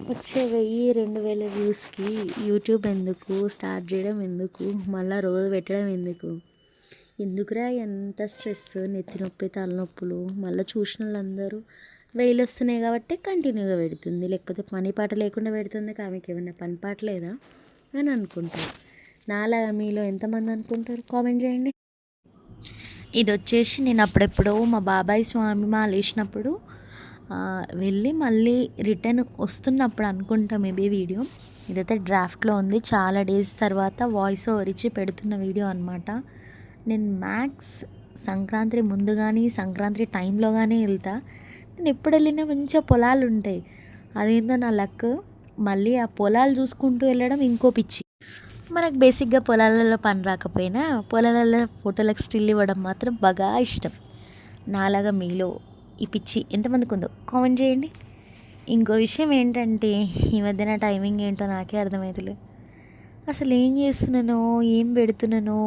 వచ్చే 1000-2000 వ్యూస్కి యూట్యూబ్ ఎందుకు, స్టార్ట్ చేయడం ఎందుకు, మళ్ళీ రోజు పెట్టడం ఎందుకు, ఎందుకురా ఎంత స్ట్రెస్, నెత్తి నొప్పి, తలనొప్పులు. మళ్ళీ చూసిన వాళ్ళందరూ 1000 వస్తున్నాయి కాబట్టి కంటిన్యూగా పెడుతుంది, లేకపోతే పని పాట లేకుండా పెడుతుంది, ఆమెకి ఏమైనా పని పాట లేదా అని అనుకుంటారు. నాలాగా మీలో ఎంతమంది అనుకుంటారు? కామెంట్ చేయండి. ఇది వచ్చేసి నేను అప్పుడెప్పుడో మా బాబాయ్ స్వామి మాల వేసినప్పుడు వెళ్ళి మళ్ళీ రిటర్న్ వస్తున్నప్పుడు అనుకుంటా మేబీ వీడియో. ఇదైతే డ్రాఫ్ట్లో ఉంది, చాలా డేస్ తర్వాత వాయిస్ ఓవర్ ఇచ్చి పెడుతున్న వీడియో అనమాట. నేను మ్యాక్స్ సంక్రాంతి ముందు కానీ సంక్రాంతి టైంలో కానీ వెళ్తా. నేను ఎప్పుడు వెళ్ళినా మంచిగా పొలాలు ఉంటాయి, అదేందో నా లక్. మళ్ళీ ఆ పొలాలు చూసుకుంటూ వెళ్ళడం ఇంకో పిచ్చి. మనకు బేసిక్గా పొలాలలో పని రాకపోయినా పొలాలలో ఫోటోలకు స్టిల్ ఇవ్వడం మాత్రం బాగా ఇష్టం. నాలాగా మీలో ఈ పిచ్చి ఎంతమందికి ఉందో కామెంట్ చేయండి. ఇంకో విషయం ఏంటంటే, ఈ మధ్యన టైమింగ్ ఏంటో నాకే అర్థమవుతలేదు. అసలు ఏం చేస్తున్నానో, ఏం పెడుతున్నానో,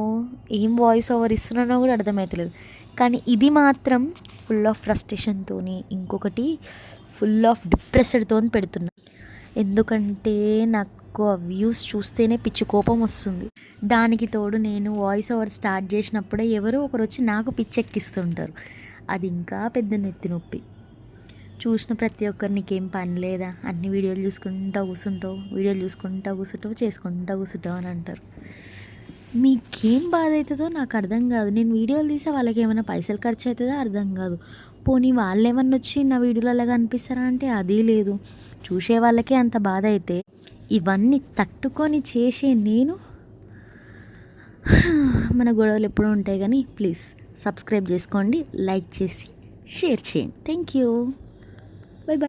ఏం వాయిస్ ఓవర్ ఇస్తున్నానో కూడా అర్థమవుతలేదు. కానీ ఇది మాత్రం ఫుల్ ఆఫ్ ఫ్రస్ట్రేషన్తో, ఇంకొకటి ఫుల్ ఆఫ్ డిప్రెస్డ్తో పెడుతున్నా. ఎందుకంటే నాకు ఆ వ్యూస్ చూస్తేనే పిచ్చి కోపం వస్తుంది. దానికి తోడు నేను వాయిస్ ఓవర్ స్టార్ట్ చేసినప్పుడే ఎవరో ఒకరు వచ్చి నాకు పిచ్చెక్కిస్తుంటారు. అది ఇంకా పెద్ద నెత్తి నొప్పి. చూసిన ప్రతి ఒక్కరు నీకేం పని లేదా, అన్ని వీడియోలు చూసుకుంటూ కూర్చుంటావు, చేసుకుంటూ కూర్చుంటావు అని అంటారు. మీకేం బాధ అవుతుందో నాకు అర్థం కాదు. నేను వీడియోలు తీసే వాళ్ళకి ఏమైనా పైసలు ఖర్చు అవుతుందో అర్థం కాదు. పోనీ వాళ్ళు ఏమన్నా వచ్చి నా వీడియోలలో కనిపిస్తారా అంటే అది లేదు. చూసే వాళ్ళకే అంత బాధ అయితే ఇవన్నీ తట్టుకొని చేసే నేను, మన గొడవలు ఎప్పుడూ ఉంటాయి. కానీ ప్లీజ్ సబ్స్క్రైబ్ చేసుకోండి, లైక్ చేసి షేర్ చేయండి. Thank you.